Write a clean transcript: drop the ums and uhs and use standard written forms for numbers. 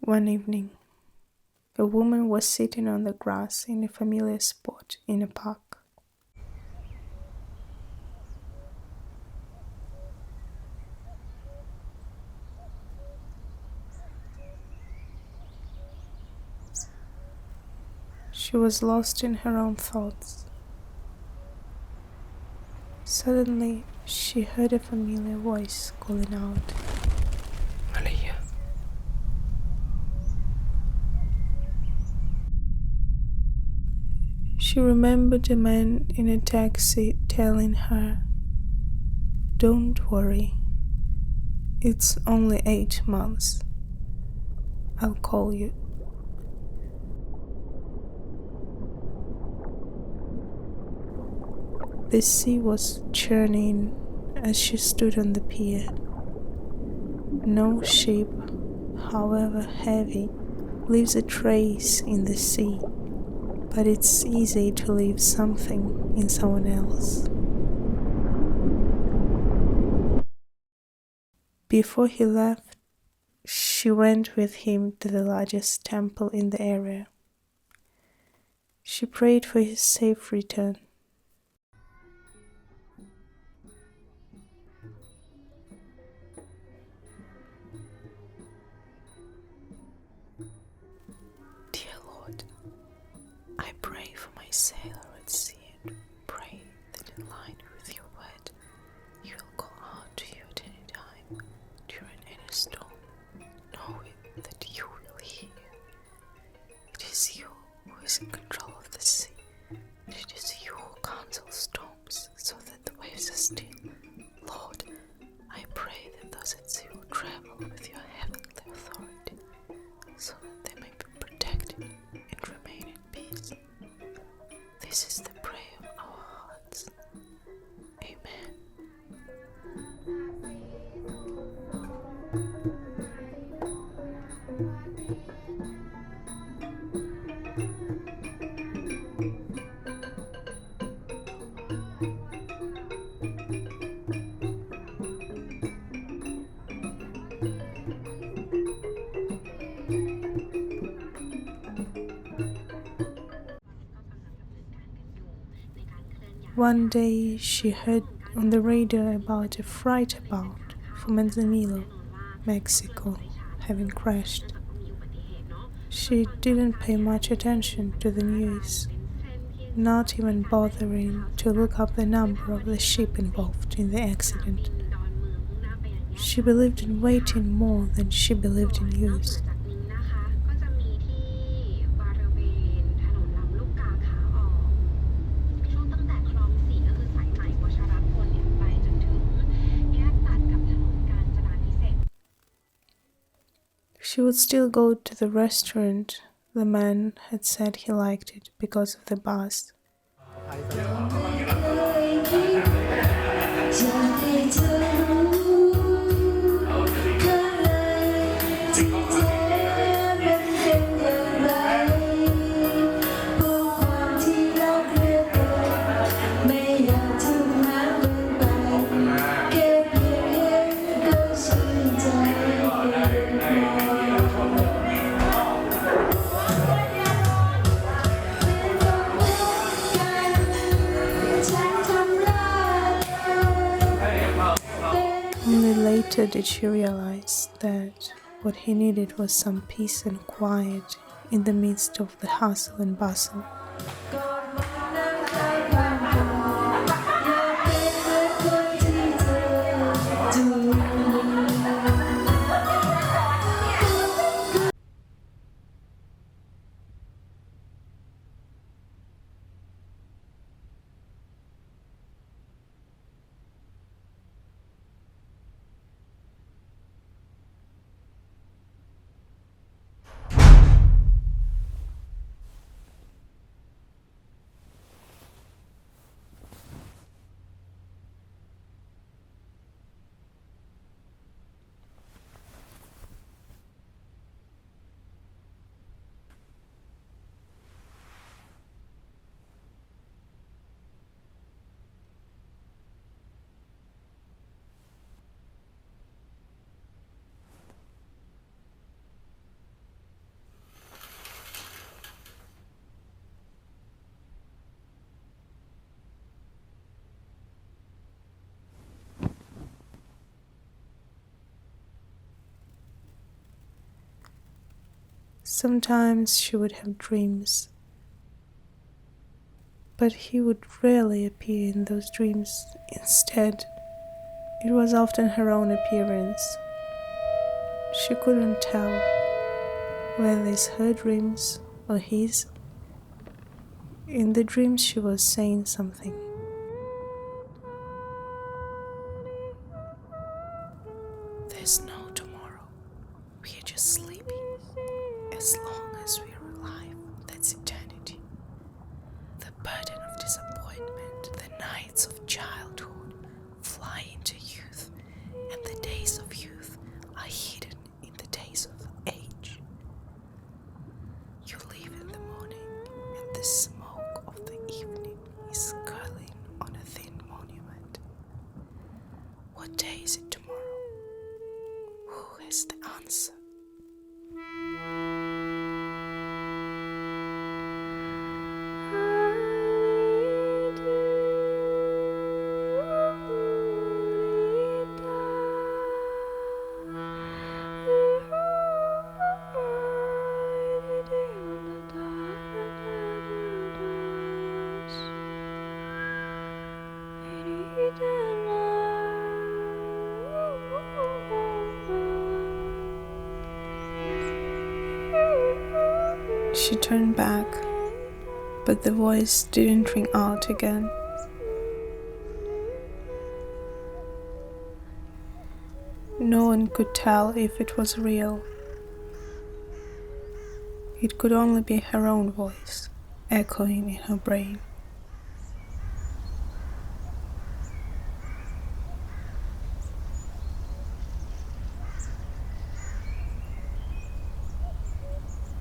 One evening, a woman was sitting on the grass in a familiar spot in a park. She was lost in her own thoughts. Suddenly, she heard a familiar voice calling out, "Maria." She remembered a man in a taxi telling her, "Don't worry, it's only 8 months. I'll call you." The sea was churning as she stood on the pier. No ship, however heavy, leaves a trace in the sea, but it's easy to leave something in someone else. Before he left, she went with him to the largest temple in the area. She prayed for his safe return. Dear Lord, I pray for my sailor at sea and pray that in line with your word, you will call out to you at any time during any storm, knowing that you will hear. It is you who is in control of the sea, and it is you who counsels storms so that the waves are still. Lord, I pray that those at sea will travel with your heavenly authority, so that they may be protected and remain in peace. This is the prayer of our hearts. Amen. One day she heard on the radio about a freighter boat from Manzanillo, Mexico, having crashed. She didn't pay much attention to the news, not even bothering to look up the number of the ship involved in the accident. She believed in waiting more than she believed in news. She would still go to the restaurant. The man had said he liked it because of the bus. Only later did she realize that what he needed was some peace and quiet in the midst of the hustle and bustle. Sometimes she would have dreams, but he would rarely appear in those dreams. Instead, it was often her own appearance. She couldn't tell whether it's her dreams or his. In the dreams she was saying something. There's no tomorrow. We are just sleeping. As long as we are alive, that's eternity. The burden of disappointment, the nights of childhood fly into youth, and the days of youth are hidden in the days of age. You leave in the morning, and the smoke of the evening is curling on a thin monument. What day is it tomorrow? Who has the answer? She turned back, but the voice didn't ring out again. No one could tell if it was real. It could only be her own voice, echoing in her brain.